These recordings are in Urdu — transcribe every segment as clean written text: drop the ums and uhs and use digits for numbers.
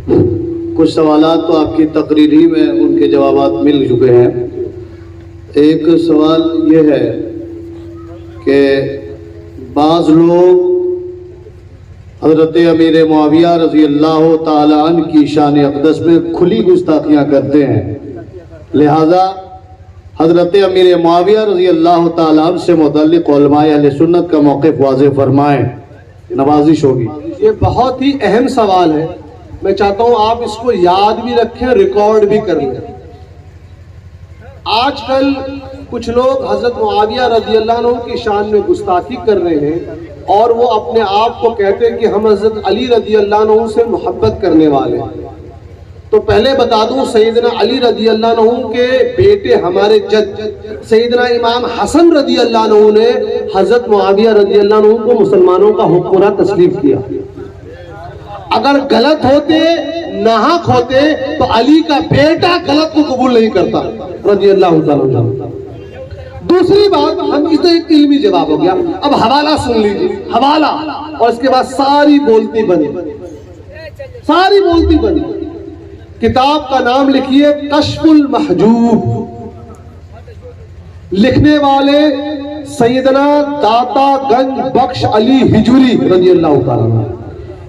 کچھ سوالات تو آپ کی تقریر ہی میں ان کے جوابات مل چکے ہیں۔ ایک سوال یہ ہے کہ بعض لوگ حضرت امیر معاویہ رضی اللہ تعالی عنہ کی شان اقدس میں کھلی گستاخیاں کرتے ہیں، لہذا حضرت امیر معاویہ رضی اللہ تعالی عنہ سے متعلق علماء اہل سنت کا موقف واضح فرمائیں، نوازش ہوگی۔ یہ بہت ہی اہم سوال ہے، میں چاہتا ہوں آپ اس کو یاد بھی رکھیں، ریکارڈ بھی کر لیں۔ آج کل کچھ لوگ حضرت معاویہ رضی اللہ عنہ کی شان میں گستاخی کر رہے ہیں اور وہ اپنے آپ کو کہتے ہیں کہ ہم حضرت علی رضی اللہ عنہ سے محبت کرنے والے ہیں۔ تو پہلے بتا دوں، سیدنا علی رضی اللہ عنہ کے بیٹے ہمارے جد سیدنا امام حسن رضی اللہ عنہ نے حضرت معاویہ رضی اللہ عنہ کو مسلمانوں کا حکمراں تسلیم کیا۔ اگر غلط ہوتے، ناحق ہوتے تو علی کا بیٹا غلط کو قبول نہیں کرتا رضی اللہ تعالیٰ عنہ۔ دوسری بات، ہم اس ایک علمی جواب ہو گیا، اب حوالہ سن لیجیے، حوالہ، اور اس کے بعد ساری بولتی بنی، ساری بولتی بنی۔ کتاب کا نام لکھیے کشف المحجوب، لکھنے والے سیدنا داتا گنج بخش علی ہجوری رضی اللہ تعالیٰ عنہ،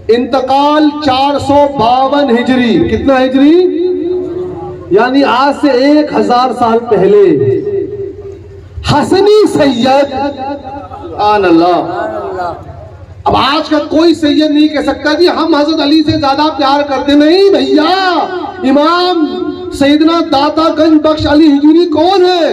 انتقال 452 ہجری، کتنا ہجری؟ یعنی آج سے 1000 سال پہلے۔ حسنی سید، سبحان اللہ۔ اب آج کا کوئی سید نہیں کہہ سکتا جی ہم حضرت علی سے زیادہ پیار کرتے، نہیں بھیا۔ امام سیدنا داتا گنج بخش علی ہجوری کون ہے؟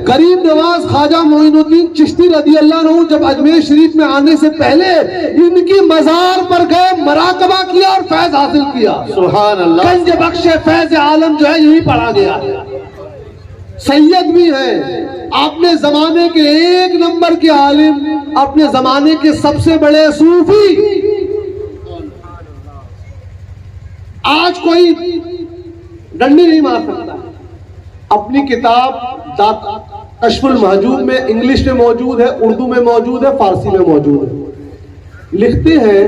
غریب نواز خواجہ معین الدین چشتی رضی اللہ عنہ جب اجمیر شریف میں آنے سے پہلے ان کی مزار پر گئے، مراقبہ کیا اور فیض حاصل کیا۔ سبحان اللہ۔ گنج بخش فیض عالم جو ہے یہی پڑھا گیا۔ سید بھی ہیں، اپنے زمانے کے 1 نمبر کے عالم، اپنے زمانے کے سب سے بڑے صوفی۔ آج کوئی ڈنڈی نہیں مار سکتا۔ اپنی کتاب کشف المحجوب میں انگلش میں موجود ہے، اردو میں موجود ہے، فارسی میں موجود ہے۔ لکھتے ہیں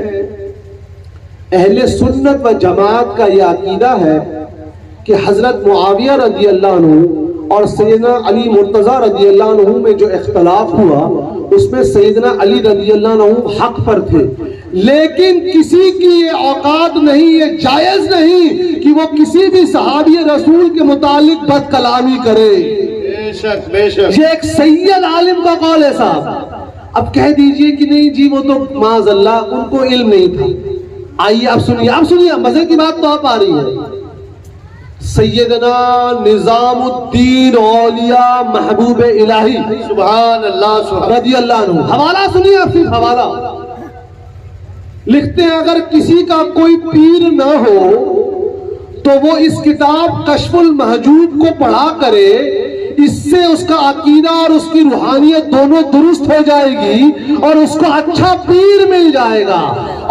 اہل سنت و جماعت کا یہ عقیدہ ہے کہ حضرت معاویہ رضی اللہ عنہ اور سیدنا علی مرتضی رضی اللہ عنہ میں جو اختلاف ہوا اس میں سیدنا علی رضی اللہ عنہ حق پر تھے، لیکن کسی کی یہ اوقات نہیں، یہ جائز نہیں کہ وہ کسی بھی صحابی رسول کے متعلق بد کلامی کرے۔ بے شک بے شک، یہ ایک سید عالم کا قول ہے صاحب۔ اب کہہ دیجئے کہ نہیں جی وہ تو معاذ اللہ ان کو علم نہیں تھا۔ آئیے آپ سنیے، مزے کی بات تو آپ آ رہی ہے۔ سیدنا نظام الدین اولیاء محبوب الہی سبحان اللہ رضی اللہ عنہ، حوالہ سنیے آپ، صرف حوالہ لکھتے ہیں اگر کسی کا کوئی پیر نہ ہو تو وہ اس کتاب کشف المحجوب کو پڑھا کرے، اس سے اس کا عقیدہ اور اس کی روحانیت دونوں درست ہو جائے گی اور اس کو اچھا پیر مل جائے گا۔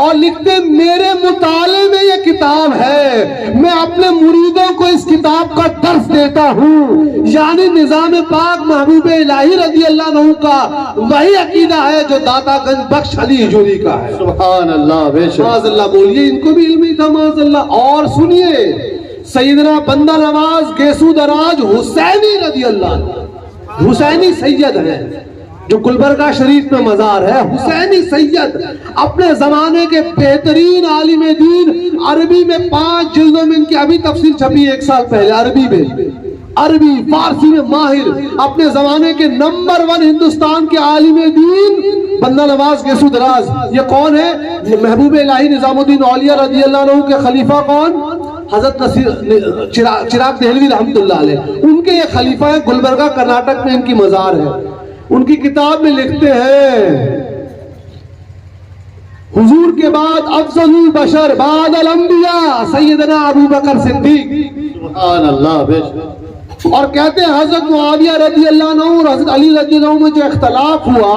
اور لکھتے میرے مطالعے میں یہ کتاب ہے، میں اپنے مریدوں کو اس کتاب کا درس دیتا ہوں۔ یعنی نظام پاک محبوب الہی رضی اللہ عنہ کا وہی عقیدہ ہے جو داتا گنج بخش علی ہجوری کا ہے۔ سبحان اللہ، بے شک، معاذ اللہ بولیے، ان کو بھی علم ہی تھا معاذ اللہ۔ اور سنیے سیدنا بندہ نواز گیسو دراج حسینی رضی اللہ عنہ، حسینی سید ہے جو گلبرگہ شریف میں مزار ہے، حسینی سید، اپنے زمانے کے بہترین عالم دین، عربی میں 5 جلدوں میں ان کی ابھی تفسیر چھپی 1 سال پہلے، عربی میں، عربی فارسی میں ماہر، اپنے زمانے کے نمبر 1 ہندوستان کے عالم دین بندہ نواز گیسو دراز۔ یہ کون ہے؟ محبوب الہی نظام الدین اولیاء رضی اللہ عنہ کے خلیفہ کون؟ حضرت چراغ دہلوی رحمت اللہ علیہ، ان کے یہ خلیفہ ہیں، گلبرگہ کرناٹک میں ان کی مزار ہے۔ ان کی کتاب میں لکھتے ہیں حضور کے بعد افضل البشر بعد الانبیاء سیدنا ابو بکر صدیق، سبحان اللہ، بے شک۔ اور کہتے ہیں حضرت معاویہ رضی اللہ عنہ اور حضرت علی رضی اللہ عنہ میں جو اختلاف ہوا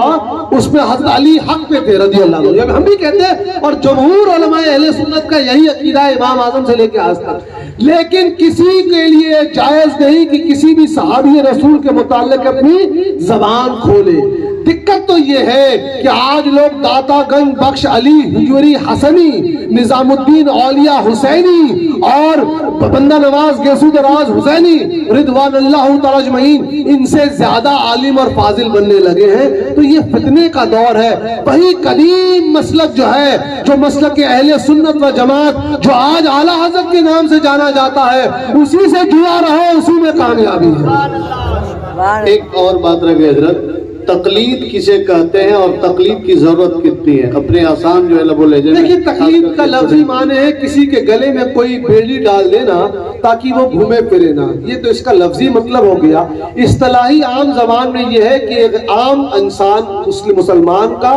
اس میں حضرت علی حق پہ تھے رضی اللہ عنہ، ہم بھی کہتے ہیں، اور جمہور علماء اہل سنت کا یہی عقیدہ ہے امام اعظم سے لے کے آج تک۔ لیکن کسی کے لیے جائز نہیں کہ کسی بھی صحابی رسول کے متعلق اپنی زبان کھولے۔ دقت تو یہ ہے کہ آج لوگ داتا گنج بخش علی حجوری حسنی نظام الدین اولیاء حسینی اور بندہ نواز گیسو دراز حسینی رضوان اللہ تعالی اجمعین ان سے زیادہ عالم اور فاضل بننے لگے ہیں. تو یہ فتنے کا دور ہے. وہی قدیم مسلک جو ہے، جو مسلک اہل سنت و جماعت جو آج اعلیٰ حضرت کے نام سے جانا جاتا ہے، اسی سے جڑا رہو، اسی میں کامیابی ہے. ایک اور بات رکھے حضرت، تقلید کسے کہتے ہیں اور تقلید کی ضرورت کتنی ہے؟ اپنے آسان جو ہے لب و لہجے میں. دیکھیے تقلید کا لفظی معنی ہے کسی کے گلے میں کوئی بیڑی ڈال دینا تاکہ وہ گھومے پھرے نہ. یہ تو اس کا لفظی مطلب ہو گیا. اصطلاحی عام زبان میں یہ ہے کہ ایک عام انسان مسلمان کا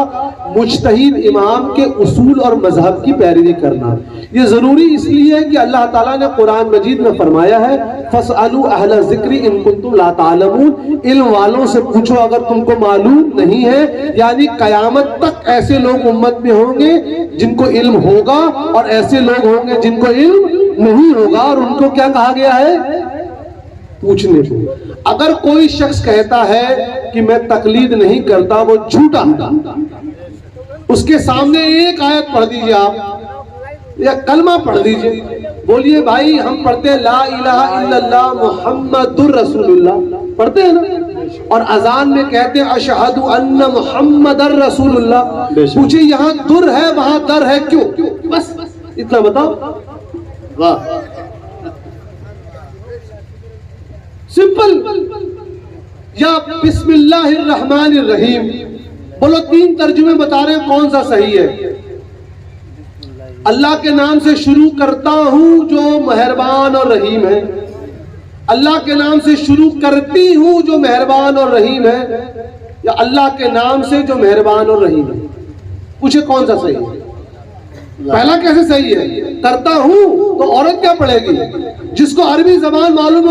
مجتہد امام کے اصول اور مذہب کی پیروی کرنا. یہ ضروری اس لیے ہے کہ اللہ تعالیٰ نے قرآن مجید میں فرمایا ہے فَاسْأَلُوا أَهْلَ الذِّكْرِ إِن كُنتُمْ لَا تَعْلَمُونَ. علم والوں سے پوچھو اگر تم کو معلوم نہیں ہے. یعنی قیامت تک ایسے لوگ امت میں ہوں گے جن کو علم ہوگا اور ایسے لوگ ہوں گے جن کو علم نہیں ہوگا، اور ان کو کیا کہا گیا ہے؟ پوچھنے کو. اگر کوئی شخص کہتا ہے کہ میں تقلید نہیں کرتا، وہ جھوٹا. اس کے سامنے ایک آیت پڑھ دیجئے آپ یا کلمہ پڑھ دیجئے، بولیے بھائی ہم پڑھتے ہیں لا الہ الا اللہ محمد الرسول اللہ، پڑھتے ہیں نا، اور اذان میں کہتے ہیں اشہد ان محمد الرسول اللہ. پوچھے یہاں در ہے وہاں در ہے کیوں؟ بس اتنا بتاؤ. واہ، سمپل. یا بسم اللہ الرحمن الرحیم بولو. 3 ترجمے بتا رہے ہیں کون سا صحیح ہے. اللہ کے نام سے شروع کرتا ہوں جو مہربان اور رحیم ہے. اللہ کے نام سے شروع کرتی ہوں جو مہربان اور رحیم ہے، یا اللہ کے نام سے جو مہربان اور رحیم ہے. پوچھے کون سا صحیح ہے؟ پہلا کیسے صحیح ہے؟ کرتا ہوں تو عورت کیا پڑھے گی؟ جس کو عربی زبان معلوم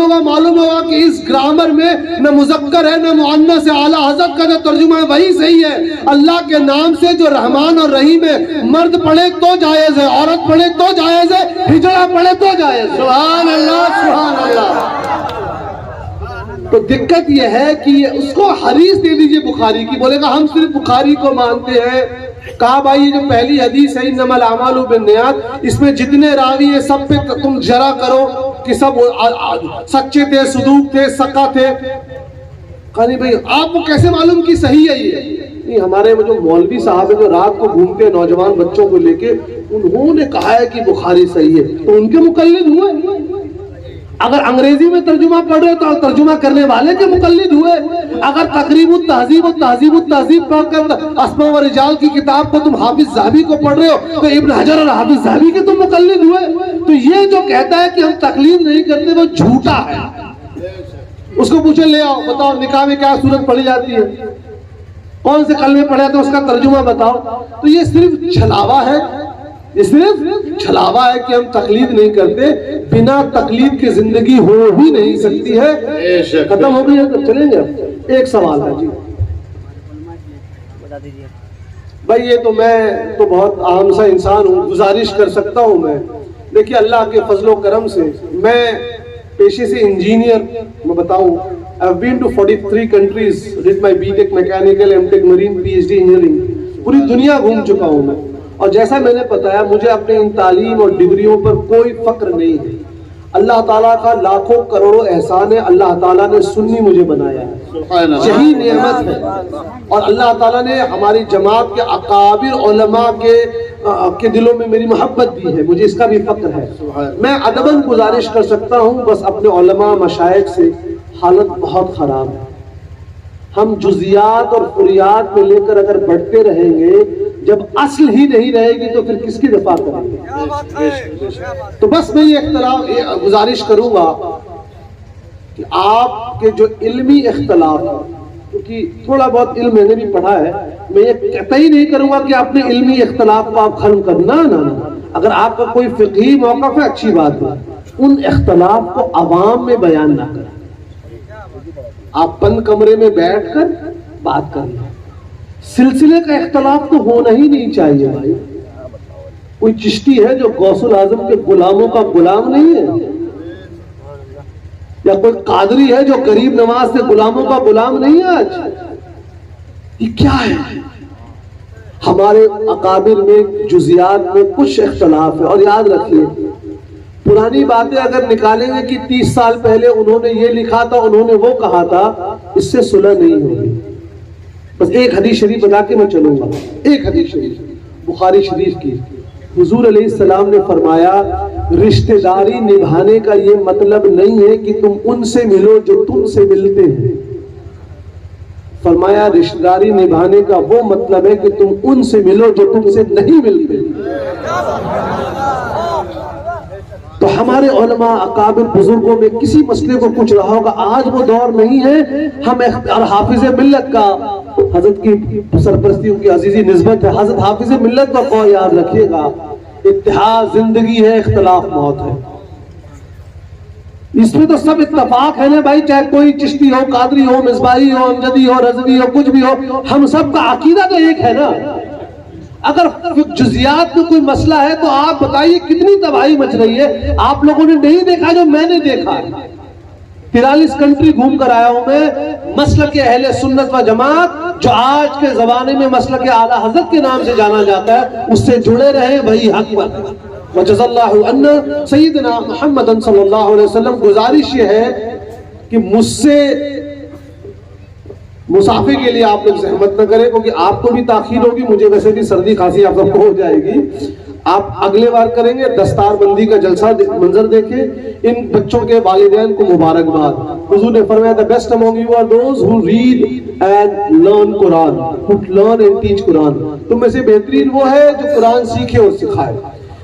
ہوگا کہ اس گرامر میں نہ مذکر ہے نہ مؤنث ہے. اعلیٰ حضرت کا جو ترجمہ ہے وہی صحیح ہے. اللہ کے نام سے جو رحمان اور رحیم ہے، مرد پڑھے تو جائز ہے، عورت پڑھے تو جائز ہے، ہجڑا پڑھے تو جائز ہے. سبحان اللہ، سبحان اللہ. تو دقت یہ ہے کہ اس کو حدیث دے دیجئے بخاری کی، بولے گا ہم صرف بخاری کو مانتے ہیں. کہا بھائی یہ جو پہلی حدیث ہے انما الاعمال بالنیات، اس میں جتنے راوی ہیں سب پہ تم جرا کرو کہ سب سچے تھے، صدوق تھے، سقہ تھے. کہا نہیں بھائی آپ کو کیسے معلوم کہ صحیح ہے یہ؟ نہیں، ہمارے وہ جو مولوی صاحب ہیں جو رات کو گھومتے ہیں نوجوان بچوں کو لے کے، انہوں نے کہا ہے کہ بخاری صحیح ہے، تو ان کے مقلد ہوئے. اگر انگریزی میں ترجمہ پڑھ رہے تو ترجمہ کرنے والے کے مقلد ہوئے. اگر تقریب التہذیب التہذیب پڑھ کر اسماء و رجال کی کتاب کو تم حافظ ذہبی کو پڑھ رہے ہو تو ابن حجر اور حافظ ذہبی کے تم مقلد ہوئے. تو یہ جو کہتا ہے کہ ہم تقلید نہیں کرتے وہ جھوٹا ہے. اس کو پوچھے لے آؤ، بتاؤ نکاح میں کیا صورت پڑھی جاتی ہے، کون سے کلمے پڑھے تو اس کا ترجمہ بتاؤ. تو یہ صرف چھلاوا ہے، یہ صرف چھلاوا ہے کہ ہم تقلید نہیں کرتے. بنا تقلید کی زندگی ہو ہی نہیں سکتی ہے. ختم ہو گئی ہے تو چلیں گے. ایک سوال ہے جی بھائی، یہ تو میں تو بہت عام سا انسان ہوں، گزارش کر سکتا ہوں میں. دیکھیے اللہ کے فضل و کرم سے میں پیشے سے انجینئر، میں بتاؤں I've been to 43 countries, did my B.Tech Mechanical, M.Tech Marine, PhD Engineering. پوری دنیا گھوم چکا ہوں میں. اور جیسا میں نے بتایا مجھے اپنے ان تعلیم اور ڈگریوں پر کوئی فخر نہیں ہے. اللہ تعالیٰ کا لاکھوں کروڑوں احسان ہے. اللہ تعالیٰ نے سنی مجھے بنایا ہے، یہی نعمت ہے. اور اللہ تعالیٰ نے ہماری جماعت کے اکابر علماء کے دلوں میں میری محبت دی ہے، مجھے اس کا بھی فخر ہے. میں ادباً گزارش کر سکتا ہوں بس اپنے علماء مشائخ سے، حالت بہت خراب ہے. ہم جزیات اور فریات میں لے کر اگر بڑھتے رہیں گے، جب اصل ہی نہیں رہے گی تو پھر کس کی دفاع کریں گے؟ تو بس میں یہ گزارش کروں گا کہ آپ کے جو علمی اختلاف ہے، کیونکہ تھوڑا بہت علم میں نے بھی پڑھا ہے، میں یہ قطعی نہیں کروں گا کہ اپنے علمی اختلاف کو آپ ختم کرنا نہ. اگر آپ کا کوئی فقہی موقف ہے اچھی بات ہے، ان اختلاف کو عوام میں بیان نہ کریں. آپ بند کمرے میں بیٹھ کر بات کریں. سلسلے کا اختلاف تو ہونا ہی نہیں چاہیے بھائی. کوئی چشتی ہے جو غوث الاعظم کے غلاموں کا غلام نہیں ہے، یا کوئی قادری ہے جو غریب نواز کے غلاموں کا غلام نہیں ہے. آج یہ کیا ہے؟ ہمارے اکابر میں جزیات میں کچھ اختلاف ہے، اور یاد رکھیے پرانی باتیں اگر نکالیں گے کہ 30 سال پہلے انہوں نے یہ لکھا تھا، انہوں نے وہ کہا تھا، اس سے صلح نہیں ہوگی۔ بس ایک حدیث شریف بتا کے میں چلوں گا، ایک حدیث شریف بخاری شریف کی، حضور علیہ السلام نے فرمایا رشتہ داری نبھانے کا یہ مطلب نہیں ہے کہ تم ان سے ملو جو تم سے ملتے ہیں، فرمایا رشتہ داری نبھانے کا وہ مطلب ہے کہ تم ان سے ملو جو تم سے نہیں ملتے۔ تو ہمارے علماء اکابر بزرگوں میں کسی مسئلے کو کچھ رہا ہوگا، آج وہ دور نہیں ہے ہم اور حافظ ملت کا، حضرت کی سرپرستی کی عزیزی نسبت ہے، حضرت حافظ ملت کا قول یاد رکھیے گا، اتحاد زندگی ہے، اختلاف موت ہے۔ اس میں تو سب اتفاق ہے نا بھائی، چاہے کوئی چشتی ہو، قادری ہو، مصباحی ہو، امجدی ہو، رضوی ہو، کچھ بھی ہو، ہم سب کا عقیدہ تو ایک ہے نا۔ اگر جزیات میں کوئی مسئلہ ہے تو آپ بتائیے کتنی تباہی مچ رہی ہے، آپ لوگوں نے نہیں دیکھا جو میں نے دیکھا ہے۔ 43 کنٹری گھوم کر آیا ہوں میں، مسلک اہل سنت و جماعت جو آج کے زمانے میں مسلک اعلیٰ حضرت کے نام سے جانا جاتا ہے، اس سے جڑے رہے، وہی حق پر۔ وجزا اللہ عنا سیدنا محمد صلی اللہ علیہ وسلم۔ گزارش یہ ہے کہ مجھ سے مسافر کے لیے آپ لوگ زحمت نہ کریں، کیونکہ آپ کو بھی تاخیر ہوگی، مجھے ویسے بھی سردی کھانسی آپ سب کو ہو جائے گی۔ آپ اگلے بار کریں گے، دستار بندی کا جلسہ منظر دیکھیں۔ ان بچوں کے والدین کو مبارکباد۔ حضور نے فرمایا the best among you are those who read and learn Quran, who learn and teach Quran۔ تم میں سے بہترین وہ ہے جو قرآن سیکھے اور سکھائے۔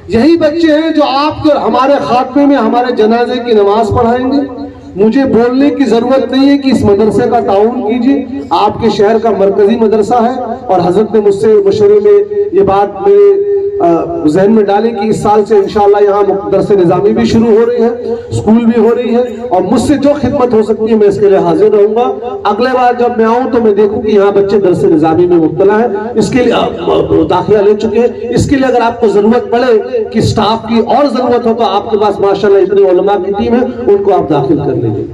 یہی بچے ہیں جو آپ کو ہمارے خاتمے میں ہمارے جنازے کی نماز پڑھائیں گے۔ مجھے بولنے کی ضرورت نہیں ہے کہ اس مدرسے کا تعاون کیجیے، آپ کے شہر کا مرکزی مدرسہ ہے، اور حضرت نے مجھ سے مشورے میں یہ بات میرے ذہن میں ڈالیں کہ اس سال سے انشاءاللہ یہاں درس نظامی بھی شروع ہو رہی ہے، اسکول بھی ہو رہی ہے، اور مجھ سے جو خدمت ہو سکتی ہے میں اس کے لیے حاضر رہوں گا۔ اگلے بار جب میں آؤں تو میں دیکھوں کہ یہاں بچے درس نظامی میں مبتلا ہیں، اس کے لیے داخلہ لے چکے ہیں۔ اس کے لیے اگر آپ کو ضرورت پڑے کہ سٹاف کی اور ضرورت ہو تو آپ کے پاس ماشاءاللہ اتنے علماء کی ٹیم ہے، ان کو آپ داخل کر لیجیے۔